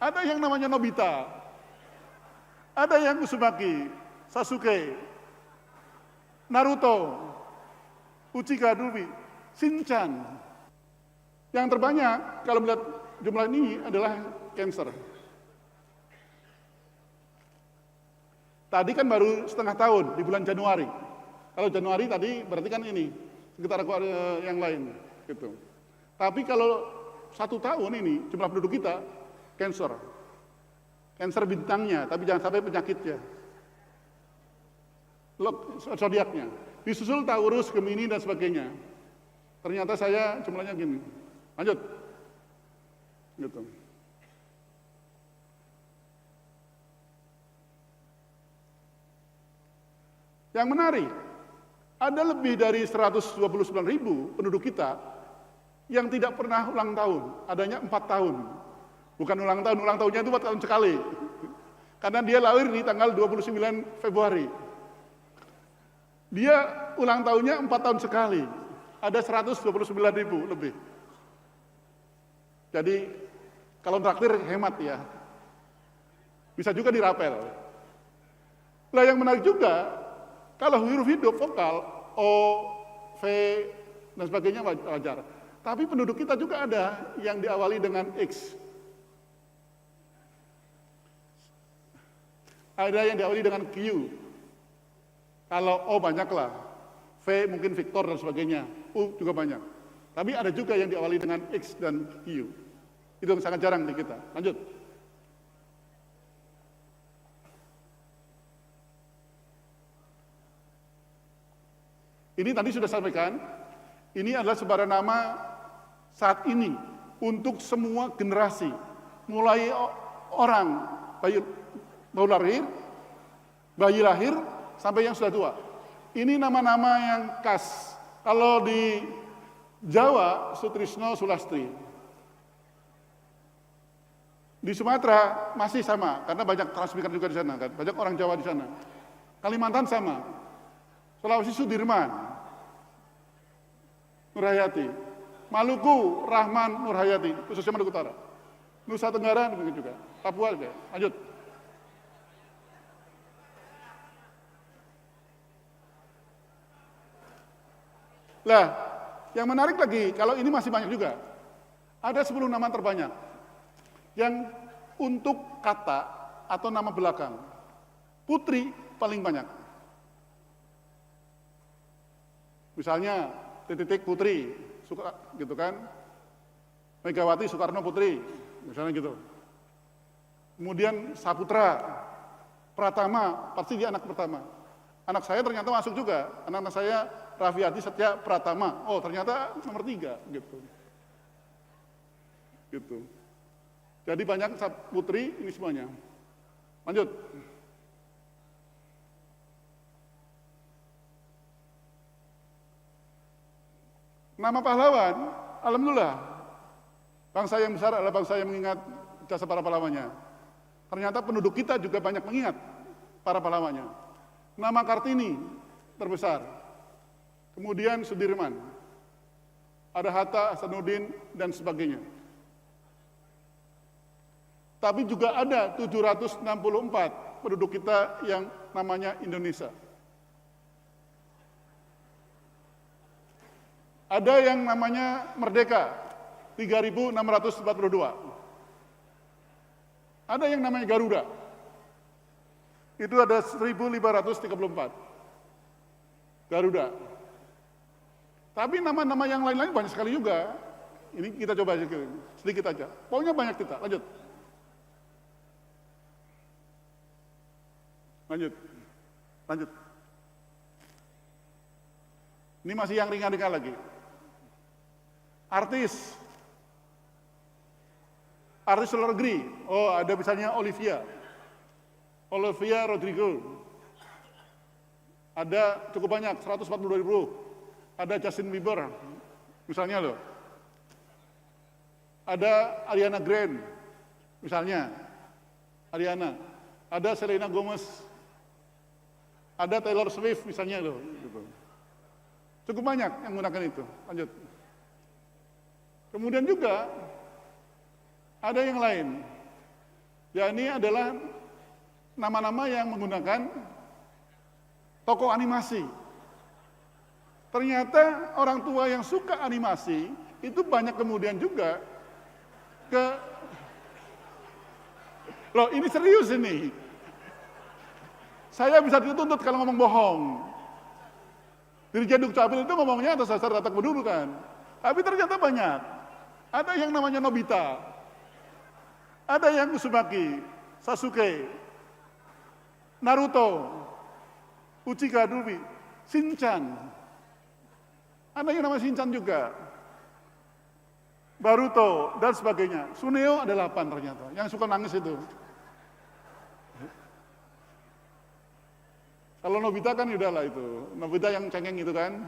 Ada yang namanya Nobita, ada yang Uzumaki, Sasuke, Naruto, Uchiha, Luffy, Shinchan. Yang terbanyak kalau melihat jumlah ini adalah Cancer. Tadi kan baru setengah tahun di bulan Januari. Kalau Januari tadi berarti kan ini sekitar yang lain gitu. Tapi kalau 1 tahun ini jumlah penduduk kita Cancer. Cancer bintangnya, tapi jangan sampai penyakitnya. Zodiaknya. Disusul Taurus, Gemini dan sebagainya. Ternyata saya jumlahnya gini. Lanjut. Gitu. Yang menarik, ada lebih dari 129.000 penduduk kita yang tidak pernah ulang tahun, adanya 4 tahun. Bukan ulang tahunnya itu 4 tahun sekali. Karena dia lahir di tanggal 29 Februari. Dia ulang tahunnya 4 tahun sekali. Ada 129.000 lebih. Jadi, kalau traktir hemat ya. Bisa juga dirapel. Nah yang menarik juga, kalau huruf hidup vokal O, V, dan sebagainya wajar. Tapi penduduk kita juga ada yang diawali dengan X. Ada yang diawali dengan Q. Kalau O banyaklah. V mungkin Victor dan sebagainya. U juga banyak. Tapi ada juga yang diawali dengan X dan Q. Itu yang sangat jarang di kita. Lanjut. Ini tadi sudah sampaikan, ini adalah sebaran nama saat ini untuk semua generasi, mulai orang baru lahir, bayi lahir, sampai yang sudah tua. Ini nama-nama yang khas. Kalau di Jawa, Sutrisno, Sulastri. Di Sumatera masih sama, karena banyak transmigran juga di sana, kan? Banyak orang Jawa di sana. Kalimantan sama. Sulawesi Sudirman, Nurhayati. Maluku, Rahman, Nurhayati, khususnya Maluku Utara. Nusa Tenggara begitu juga. Papua juga. Lanjut. Lah, yang menarik lagi, kalau ini masih banyak juga. Ada 10 nama terbanyak. Yang untuk kata atau nama belakang. Putri paling banyak. Misalnya, titik Putri, gitu kan. Megawati Soekarno Putri, misalnya gitu. Kemudian Saputra, Pratama, pasti dia anak pertama. Anak saya ternyata masuk juga, anak-anak saya Raffiati Setia Pratama. Oh ternyata nomor 3, gitu. Gitu. Jadi banyak Putri, ini semuanya. Lanjut. Nama pahlawan, alhamdulillah, bangsa yang besar adalah bangsa yang mengingat jasa para pahlawannya. Ternyata penduduk kita juga banyak mengingat para pahlawannya. Nama Kartini terbesar, kemudian Sudirman, ada Hatta, Hasanuddin, dan sebagainya. Tapi juga ada 764 penduduk kita yang namanya Indonesia. Ada yang namanya Merdeka, 3.642. Ada yang namanya Garuda, itu ada 1.534. Garuda. Tapi nama-nama yang lain-lain banyak sekali juga. Ini kita coba sedikit aja. Pokoknya banyak kita. Lanjut. Lanjut. Lanjut. Ini masih yang ringan-ringan lagi. Artis luar negeri. Oh, ada misalnya Olivia Rodrigo. Ada cukup banyak, 142.000. Ada Justin Bieber, misalnya loh. Ada Ariana Grande, misalnya. Ariana. Ada Selena Gomez. Ada Taylor Swift, misalnya loh. Gitu. Cukup banyak yang menggunakan itu. Lanjut. Kemudian juga ada yang lain. Ya ini adalah nama-nama yang menggunakan tokoh animasi. Ternyata orang tua yang suka animasi itu banyak kemudian juga loh ini serius ini. Saya bisa dituntut kalau ngomong bohong. Dirjen Dukcapil itu ngomongnya atas dasar data kependudukan. Tapi ternyata banyak. Ada yang namanya Nobita. Ada yang Uzumaki, Sasuke, Naruto, Uchiha Dulbi, Shinchan. Ada yang namanya Shinchan juga. Baruto, dan sebagainya. Suneo ada 8 ternyata, yang suka nangis itu. Kalau Nobita kan udahlah itu. Nobita yang cengeng itu kan.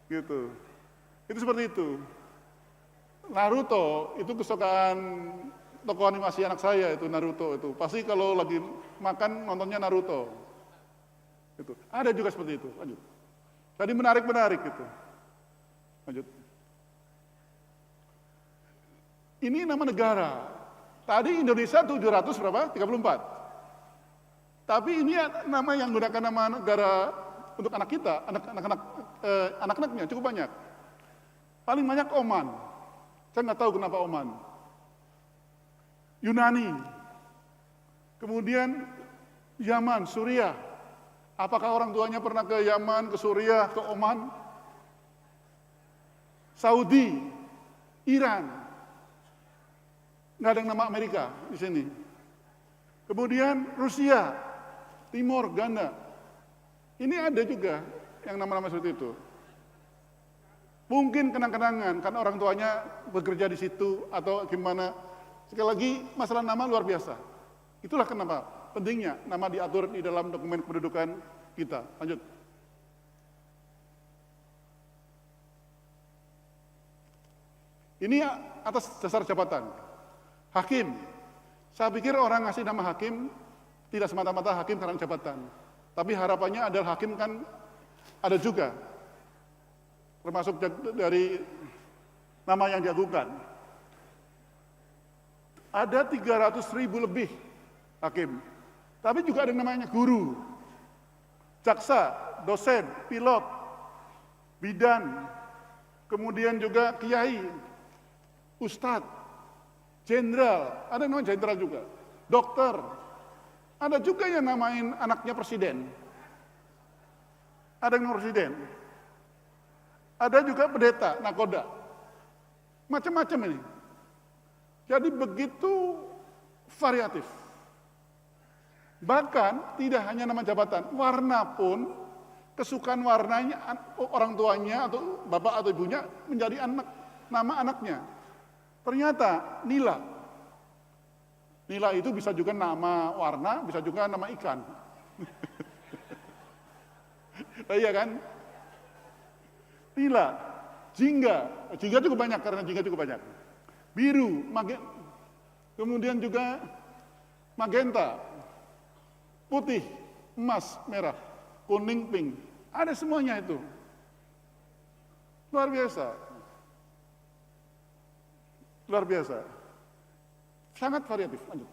Gitu. Itu seperti itu. Naruto, itu kesukaan tokoh animasi anak saya itu, Naruto itu. Pasti kalau lagi makan nontonnya Naruto. Itu. Ada juga seperti itu. Lanjut. Tadi menarik gitu. Lanjut. Ini nama negara. Tadi Indonesia 700 berapa? 34. Tapi ini nama yang menggunakan nama negara untuk anak kita, anak-anaknya cukup banyak. Paling banyak Oman. Saya nggak tahu kenapa Oman. Yunani. Kemudian Yaman, Suriah. Apakah orang tuanya pernah ke Yaman, ke Suriah, ke Oman? Saudi, Iran. Nggak ada yang nama Amerika di sini. Kemudian Rusia, Timor, Ganda. Ini ada juga yang nama-nama seperti itu. Mungkin kenang-kenangan, kan orang tuanya bekerja di situ atau gimana. Sekali lagi, masalah nama luar biasa. Itulah kenapa pentingnya nama diatur di dalam dokumen kependudukan kita. Lanjut. Ini atas dasar jabatan. Hakim. Saya pikir orang ngasih nama hakim tidak semata-mata hakim karena jabatan. Tapi harapannya adalah hakim kan ada juga. Termasuk dari nama yang diajukan. Ada 300.000 lebih hakim. Tapi juga ada yang namanya guru, jaksa, dosen, pilot, bidan, kemudian juga kiai, ustadz, jenderal, ada yang namanya jenderal juga, dokter, ada juga yang namain anaknya presiden, ada yang nama presiden, ada juga pendeta, nakoda, macam-macam ini. Jadi begitu variatif. Bahkan tidak hanya nama jabatan, warna pun, kesukaan warnanya orang tuanya atau bapak atau ibunya menjadi nama anaknya. Ternyata nila. Nila itu bisa juga nama warna, bisa juga nama ikan. Nah, iya kan? Nila, jingga. Jingga cukup banyak karena jingga cukup banyak. Biru, kemudian juga magenta, putih, emas, merah, kuning, pink. Ada semuanya itu. Luar biasa. Luar biasa. Sangat variatif. Lanjut.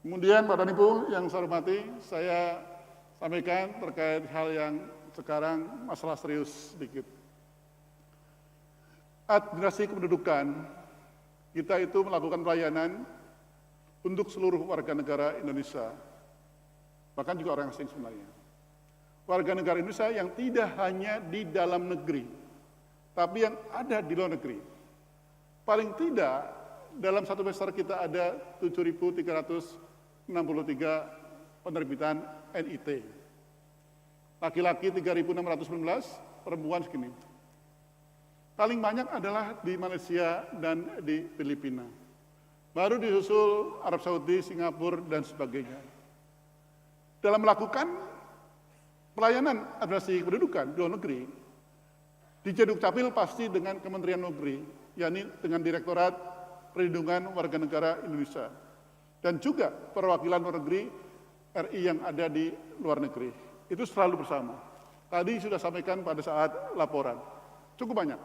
Kemudian Bapak Ibu yang saya hormati, saya sampaikan terkait hal yang sekarang masalah serius sedikit. Administrasi kependudukan, kita itu melakukan pelayanan untuk seluruh warga negara Indonesia. Bahkan juga orang asing sebenarnya. Warga negara Indonesia yang tidak hanya di dalam negeri, tapi yang ada di luar negeri. Paling tidak, dalam satu semester kita ada 7.363 penerbitan NIT. Laki-laki 3.619, perempuan segini. Paling banyak adalah di Malaysia dan di Filipina. Baru disusul Arab Saudi, Singapura, dan sebagainya. Dalam melakukan pelayanan administrasi kependudukan di luar negeri, di Dukcapil pasti dengan Kementerian Negeri, yakni dengan Direktorat Perlindungan Warga Negara Indonesia, dan juga perwakilan luar negeri RI yang ada di luar negeri. Itu selalu bersama. Tadi sudah sampaikan pada saat laporan. Cukup banyak.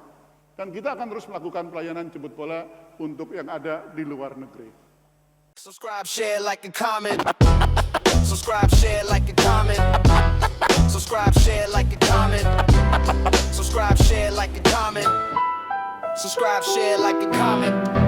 Dan kita akan terus melakukan pelayanan jemput bola untuk yang ada di luar negeri. Subscribe, share, like, and comment. Subscribe, share, like, and comment. Subscribe, share, like, and comment. Subscribe, share, like, and comment. Subscribe, share, like, and comment.